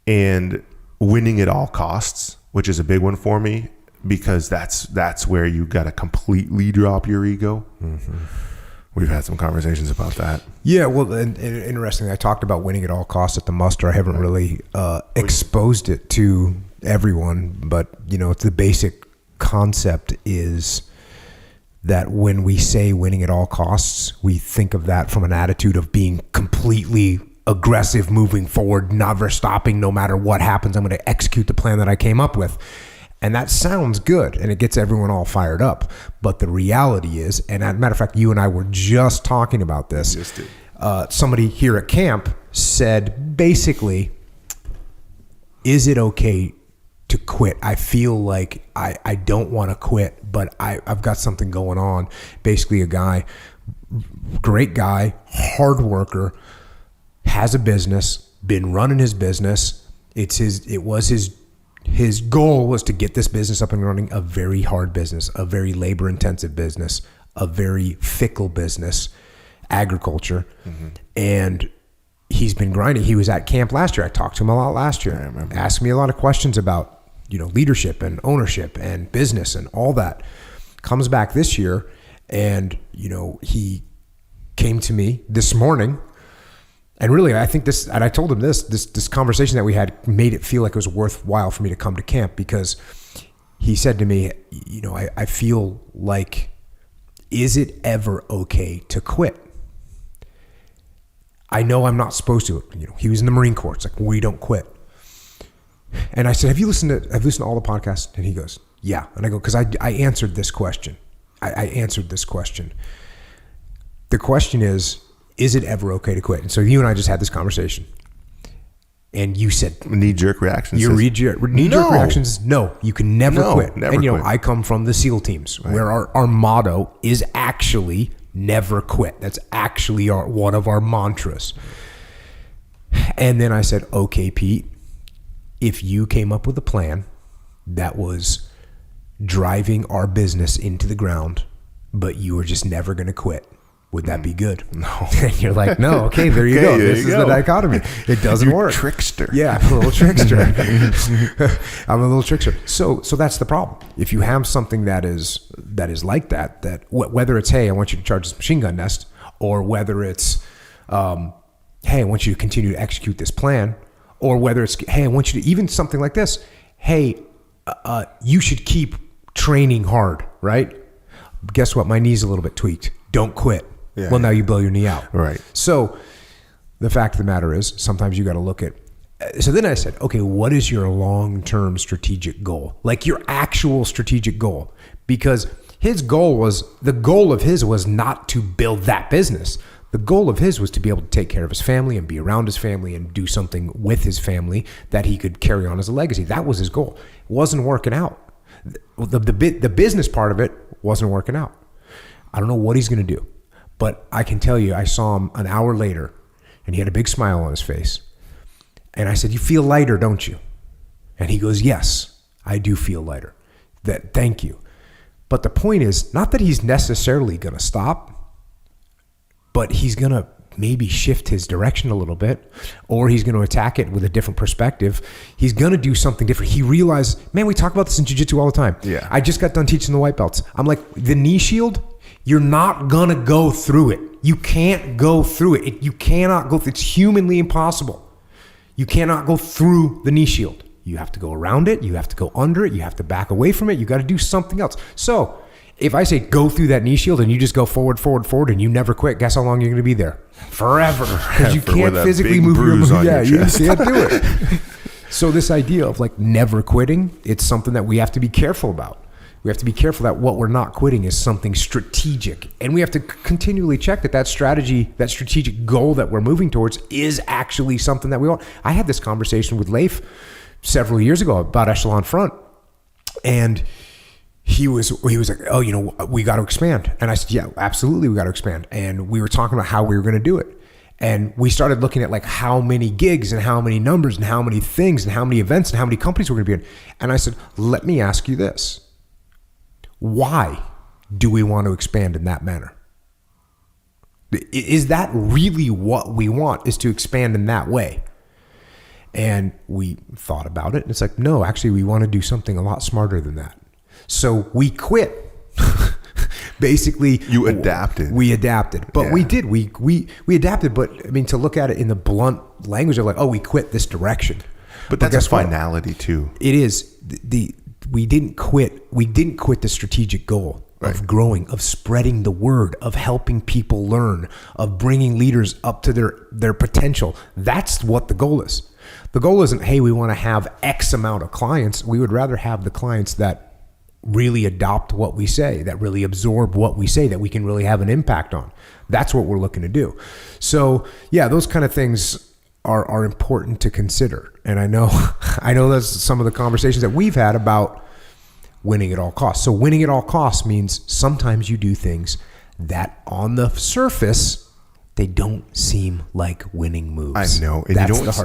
and winning at all costs, which is a big one for me, because that's where you got to completely drop your ego. Mm-hmm. We've had some conversations about that. Yeah, well, and interestingly, I talked about winning at all costs at the muster. I haven't really exposed it to everyone, but the basic concept is that when we say winning at all costs, we think of that from an attitude of being completely aggressive, moving forward, never stopping, no matter what happens. I'm going to execute the plan that I came up with. And that sounds good, and it gets everyone all fired up. But the reality is, and as a matter of fact, you and I were just talking about this. Just did. Somebody here at camp said, basically, is it okay to quit? I feel like I don't want to quit, but I've got something going on. Basically, a guy, great guy, hard worker, has a business, been running his business. His goal was to get this business up and running, a very hard business, a very labor intensive business, a very fickle business, agriculture. Mm-hmm. And he's been grinding. He was at camp last year. I talked to him a lot last year. I remember. Asked me a lot of questions about, leadership and ownership and business and all that. Comes back this year and, he came to me this morning. And really, I think this, and I told him this conversation that we had made it feel like it was worthwhile for me to come to camp, because he said to me, I feel like, is it ever okay to quit? I know I'm not supposed to. He was in the Marine Corps. It's like, we don't quit. And I said, have you listened to all the podcasts? And he goes, yeah. And I go, because I answered this question. I answered this question. The question is it ever okay to quit? And so you and I just had this conversation. And you said knee-jerk reactions. Your knee-jerk reactions, no, you can never quit. Never and quit. I come from the SEAL teams, right, where our motto is actually never quit. That's actually one of our mantras. And then I said, okay, Pete, if you came up with a plan that was driving our business into the ground, but you were just never going to quit, would that be good? No. And you're like, no, okay, there you go. This is the dichotomy. It doesn't work. Trickster. Yeah, I'm a little trickster. I'm a little trickster. So that's the problem. If you have something that is like that whether it's, hey, I want you to charge this machine gun nest, or whether it's, hey, I want you to continue to execute this plan, or whether it's, hey, I want you to, even something like this, hey, you should keep training hard, right? Guess what? My knee's a little bit tweaked. Don't quit. Yeah, well, now you blow your knee out. Right. So the fact of the matter is, sometimes you got to look at, so then I said, okay, what is your long-term strategic goal? Like your actual strategic goal? Because the goal of his was not to build that business. The goal of his was to be able to take care of his family and be around his family and do something with his family that he could carry on as a legacy. That was his goal. It wasn't working out. The business part of it wasn't working out. I don't know what he's going to do. But I can tell you, I saw him an hour later, and he had a big smile on his face. And I said, you feel lighter, don't you? And he goes, yes, I do feel lighter. Thank you. But the point is, not that he's necessarily going to stop, but he's going to maybe shift his direction a little bit, or he's going to attack it with a different perspective. He's going to do something different. He realized, man, we talk about this in jiu-jitsu all the time. Yeah. I just got done teaching the white belts. I'm like, the knee shield, you're not going to go through it. You can't go through it. You cannot go through it. It's humanly impossible. You cannot go through the knee shield. You have to go around it. You have to go under it. You have to back away from it. You got to do something else. So if I say go through that knee shield and you just go forward, and you never quit, guess how long you're going to be there? Forever. Because you can't physically move your muscles. Yeah, you can't do it. So this idea of like never quitting, it's something that we have to be careful about. We have to be careful that what we're not quitting is something strategic. And we have to continually check that strategy, that strategic goal that we're moving towards is actually something that we want. I had this conversation with Leif several years ago about Echelon Front. And he was like, oh, we got to expand. And I said, yeah, absolutely, we got to expand. And we were talking about how we were going to do it. And we started looking at like how many gigs and how many numbers and how many things and how many events and how many companies we're going to be in. And I said, let me ask you this. Why do we want to expand in that manner? Is that really what we want, is to expand in that way? And we thought about it, and it's like, no, actually, we want to do something a lot smarter than that. So we quit. Basically, You adapted. We adapted, but Yeah. we did. We adapted, but I mean, to look at it in the blunt language of like, oh, we quit this direction. But that's guess a what? finality too. It is we didn't quit. We didn't quit the strategic goal of growing, of spreading the word, of helping people learn, of bringing leaders up to their potential. That's what the goal is. The goal isn't, hey, we want to have X amount of clients. We would rather have the clients that really adopt what we say, that really absorb what we say, that we can really have an impact on. That's what we're looking to do. So yeah, those kind of things are important to consider. And I know that's some of the conversations that we've had about winning at all costs. So winning at all costs means sometimes you do things that on the surface, they don't seem like winning moves. I know. And That's you don't the hard